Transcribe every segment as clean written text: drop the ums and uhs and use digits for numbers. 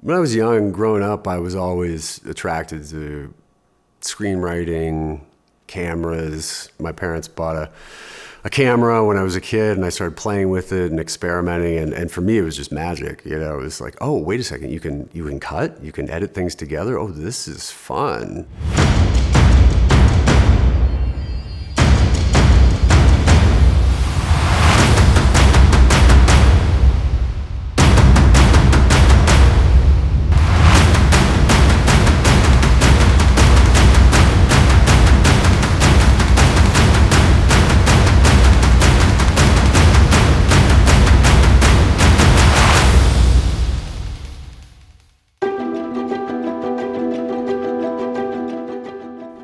When I was young, growing up, I was always attracted to screenwriting, cameras. My parents bought a camera when I was a kid, and I started playing with it and experimenting. And for me, it was just magic. You know, it was like, oh, wait a second, you can cut, you can edit things together. Oh, this is fun.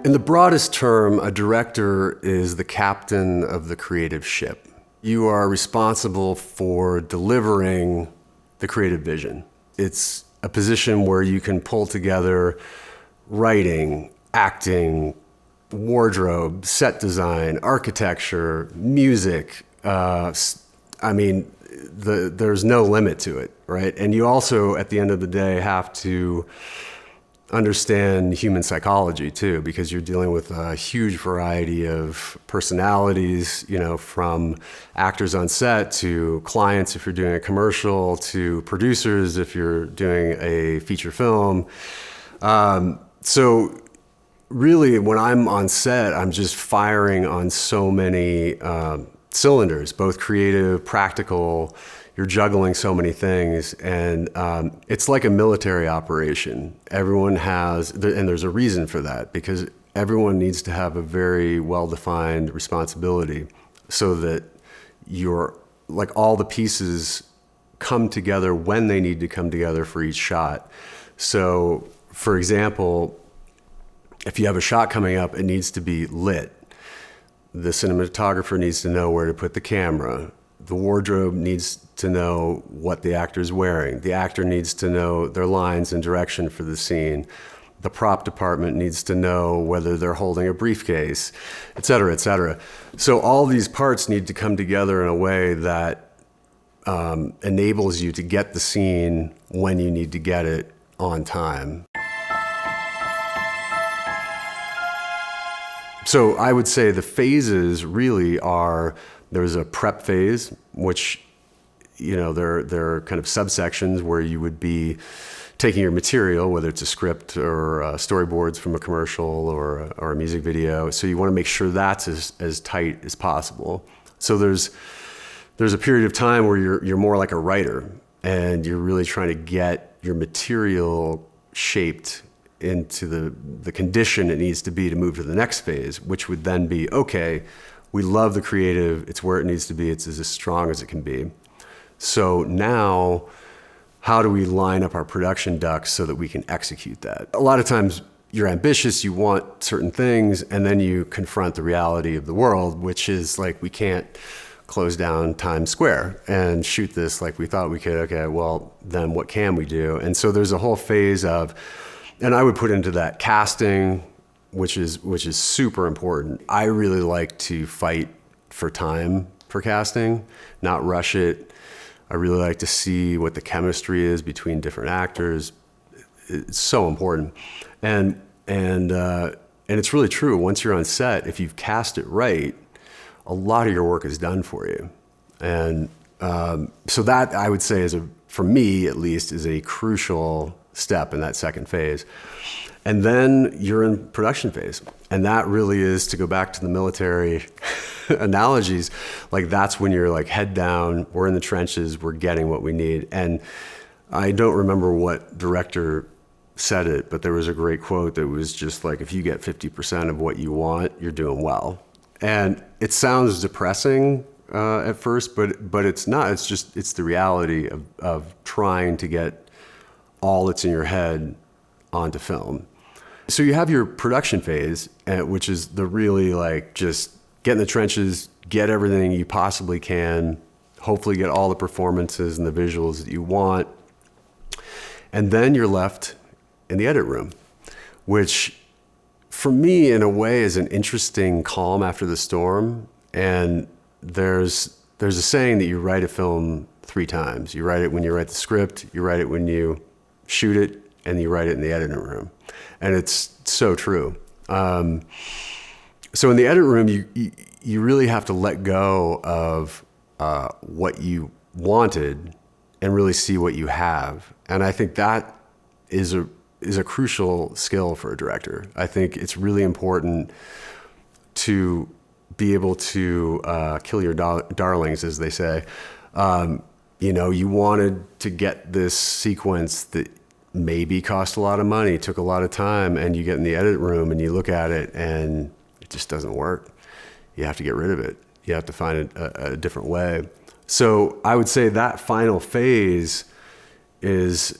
In the broadest term, a director is the captain of the creative ship. You are responsible for delivering the creative vision. It's a position where you can pull together writing, acting, wardrobe, set design, architecture, music. There's no limit to it, right? And you also, at the end of the day, have to understand human psychology too, because you're dealing with a huge variety of personalities, you know, from actors on set to clients if you're doing a commercial, to producers if you're doing a feature film. So really, when I'm on set, I'm just firing on so many cylinders, both creative, practical. You're juggling so many things, and it's like a military operation. Everyone has, and there's a reason for that, because everyone needs to have a very well-defined responsibility so that all the pieces come together when they need to come together for each shot. So, for example, if you have a shot coming up, it needs to be lit. The cinematographer needs to know where to put the camera. The wardrobe needs to know what the actor's wearing. The actor needs to know their lines and direction for the scene. The prop department needs to know whether they're holding a briefcase, et cetera, et cetera. So all these parts need to come together in a way that enables you to get the scene when you need to get it on time. So I would say the phases really are, there's a prep phase, which, you know, there are kind of subsections where you would be taking your material, whether it's a script or storyboards from a commercial or a music video. So you want to make sure that's as tight as possible. So there's a period of time where you're more like a writer, and you're really trying to get your material shaped into the condition it needs to be to move to the next phase, which would then be, okay, we love the creative, it's where it needs to be, it's as strong as it can be. So now, how do we line up our production ducks so that we can execute that? A lot of times you're ambitious, you want certain things, and then you confront the reality of the world, which is like, we can't close down Times Square and shoot this like we thought we could. Okay, well, then what can we do? And so there's a whole phase of, and I would put into that casting, which is super important. I really like to fight for time for casting, not rush it. I really like to see what the chemistry is between different actors. It's so important. And it's really true. Once you're on set, if you've cast it right, a lot of your work is done for you. And so that, I would say, for me at least, is a crucial step in that second phase. And then you're in production phase. And that really is, to go back to the military analogies, like that's when you're like head down, we're in the trenches, we're getting what we need. And I don't remember what director said it, but there was a great quote that was just like, if you get 50% of what you want, you're doing well. And it sounds depressing at first, but it's not. It's the reality of trying to get all that's in your head onto film. So you have your production phase, which is the really like just get in the trenches, get everything you possibly can, hopefully get all the performances and the visuals that you want. And then you're left in the edit room, which for me in a way is an interesting calm after the storm. And there's a saying that you write a film 3 times. You write it when you write the script, you write it when you shoot it, and you write it in the editing room. And it's so true. So in the edit room, you really have to let go of what you wanted and really see what you have. And I think that is a crucial skill for a director. I think it's really important to be able to kill your darlings, as they say. You wanted to get this sequence that maybe cost a lot of money, took a lot of time, and you get in the edit room and you look at it and it just doesn't work. You have to get rid of it. You have to find a different way. So I would say that final phase is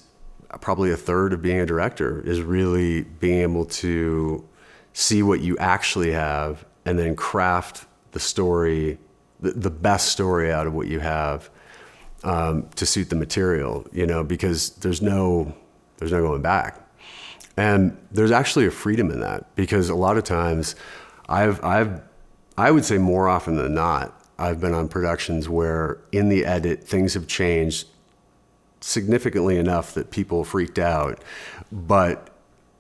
probably a third of being a director, is really being able to see what you actually have and then craft the story, the best story out of what you have, to suit the material, because there's no going back. And there's actually a freedom in that, because a lot of times I would say more often than not, I've been on productions where in the edit, things have changed significantly enough that people freaked out, but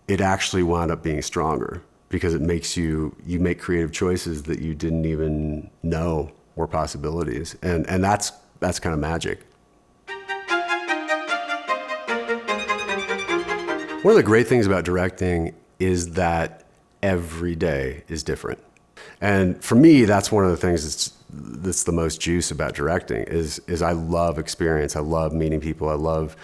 it actually wound up being stronger because it makes you make creative choices that you didn't even know were possibilities. And that's kind of magic. One of the great things about directing is that every day is different. And for me, that's one of the things that's the most juice about directing is I love experience. I love meeting people. I love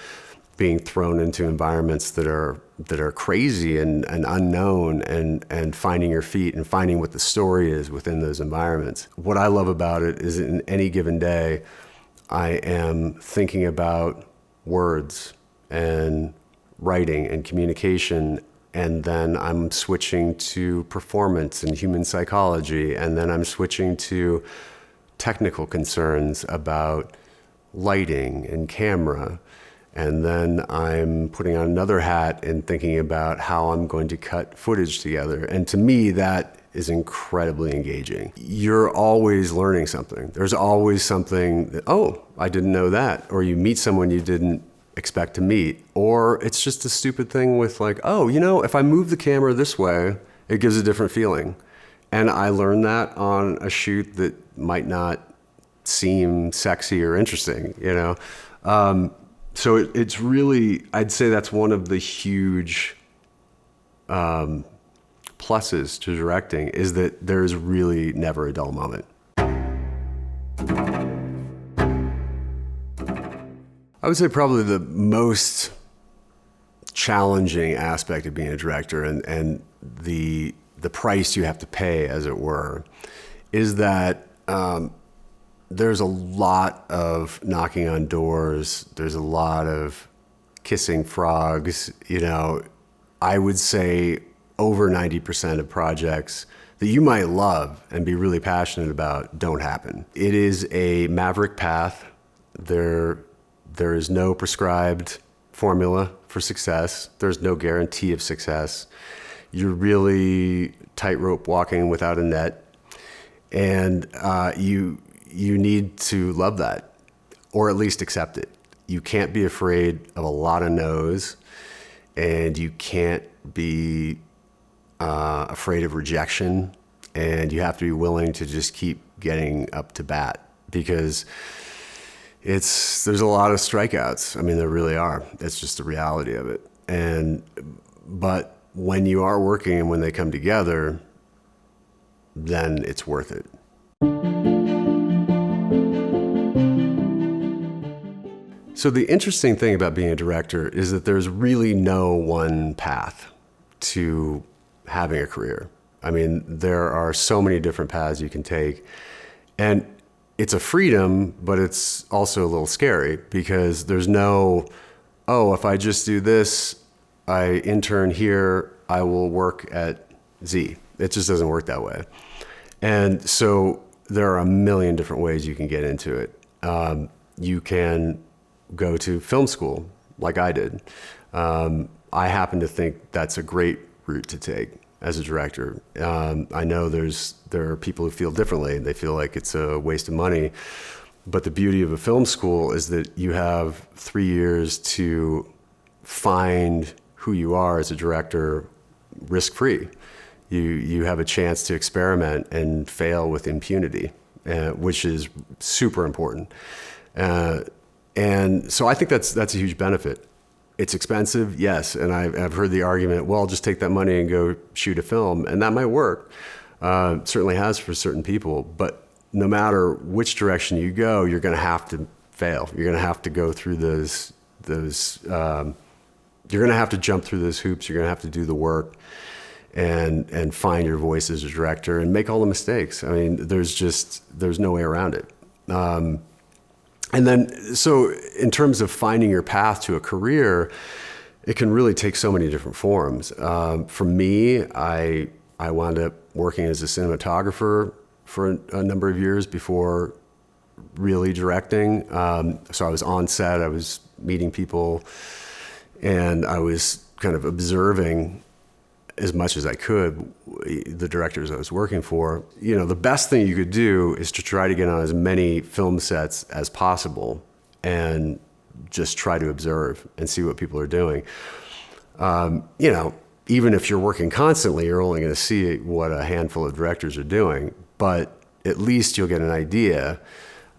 being thrown into environments that are crazy and unknown, and finding your feet and finding what the story is within those environments. What I love about it is in any given day, I am thinking about words and writing and communication, and then I'm switching to performance and human psychology, and then I'm switching to technical concerns about lighting and camera, and then I'm putting on another hat and thinking about how I'm going to cut footage together. And to me, that is incredibly engaging. You're always learning something. There's always something that, oh, I didn't know that. Or you meet someone you didn't expect to meet. Or it's just a stupid thing with like, oh, if I move the camera this way, it gives a different feeling. And I learned that on a shoot that might not seem sexy or interesting, So it's really, I'd say that's one of the huge pluses to directing, is that there's really never a dull moment. I would say probably the most challenging aspect of being a director, and the price you have to pay, as it were, is that there's a lot of knocking on doors. There's a lot of kissing frogs. I would say over 90% of projects that you might love and be really passionate about don't happen. It is a maverick path. There is no prescribed formula for success. There's no guarantee of success. You're really tightrope walking without a net. And you need to love that, or at least accept it. You can't be afraid of a lot of no's, and you can't be afraid of rejection, and you have to be willing to just keep getting up to bat, because there's a lot of strikeouts. I mean, there really are. It's just the reality of it. But when you are working and when they come together, then it's worth it. So the interesting thing about being a director is that there's really no one path to having a career. I mean, there are so many different paths you can take. And it's a freedom, but it's also a little scary, because there's no, if I just do this, I intern here, I will work at Z. It just doesn't work that way. And so there are a million different ways you can get into it. You can go to film school like I did. I happen to think that's a great route to take as a director. I know there are people who feel differently. They feel like it's a waste of money. But the beauty of a film school is that you have 3 years to find who you are as a director risk-free. You have a chance to experiment and fail with impunity, which is super important. And so I think that's a huge benefit. It's expensive, yes, and I've heard the argument, well, just take that money and go shoot a film, and that might work. Certainly has for certain people, but no matter which direction you go, you're going to have to fail. You're going to have to go through those. You're going to have to jump through those hoops. You're going to have to do the work, and find your voice as a director and make all the mistakes. I mean, there's no way around it. And then, so in terms of finding your path to a career, it can really take so many different forms. For me, I wound up working as a cinematographer for a number of years before really directing. So I was on set, I was meeting people, and I was kind of observing as much as I could the directors I was working for. You know, the best thing you could do is to try to get on as many film sets as possible and just try to observe and see what people are doing. You know, even if you're working constantly, you're only going to see what a handful of directors are doing, but at least you'll get an idea.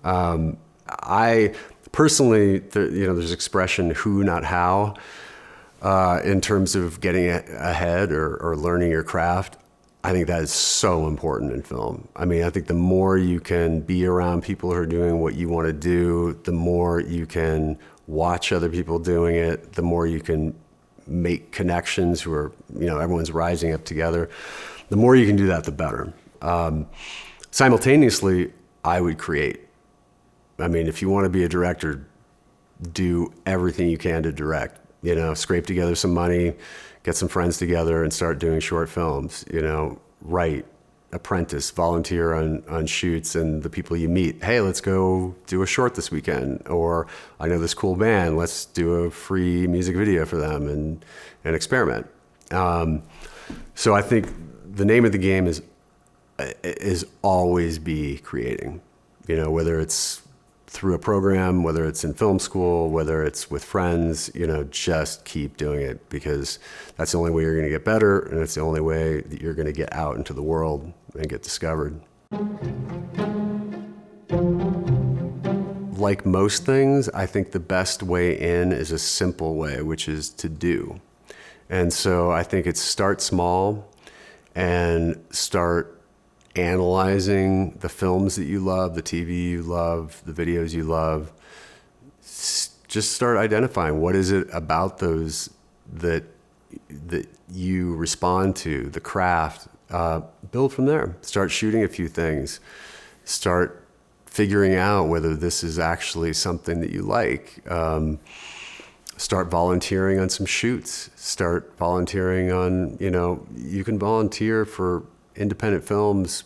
I personally, there's expression who, not how, in terms of getting ahead or learning your craft. I think that is so important in film. I mean, I think the more you can be around people who are doing what you want to do, the more you can watch other people doing it, the more you can make connections who are, everyone's rising up together. The more you can do that, the better. Simultaneously, I would create. I mean, if you want to be a director, do everything you can to direct. Scrape together some money, get some friends together and start doing short films, write, apprentice, volunteer on shoots, and the people you meet, hey, let's go do a short this weekend, or I know this cool band, let's do a free music video for them and experiment. So I think the name of the game is always be creating, whether it's through a program, whether it's in film school, whether it's with friends, just keep doing it, because that's the only way you're going to get better, and it's the only way that you're going to get out into the world and get discovered. Like most things, I think the best way in is a simple way, which is to do. And so I think it's start small and start analyzing the films that you love, the TV you love, the videos you love. Just start identifying what is it about those that you respond to, the craft. Build from there. Start shooting a few things. Start figuring out whether this is actually something that you like. Start volunteering on some shoots. Start volunteering on, you can volunteer for independent films,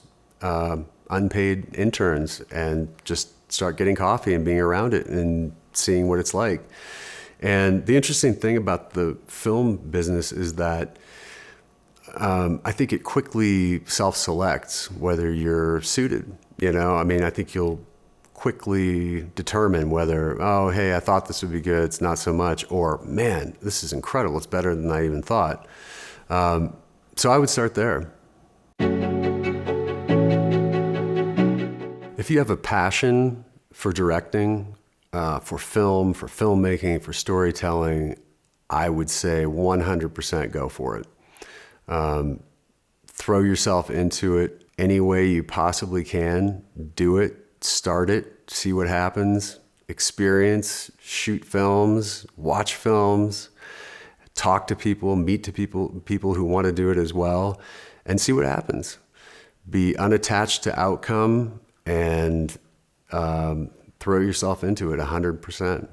unpaid interns, and just start getting coffee and being around it and seeing what it's like. And the interesting thing about the film business is that I think it quickly self-selects whether you're suited. I think you'll quickly determine whether, oh, hey, I thought this would be good, it's not so much, or man, this is incredible, it's better than I even thought. So I would start there. If you have a passion for directing, for film, for filmmaking, for storytelling, I would say 100% go for it. Throw yourself into it any way you possibly can. Do it, start it, see what happens, experience, shoot films, watch films, talk to people, meet to people who want to do it as well, and see what happens. Be unattached to outcome and throw yourself into it 100%.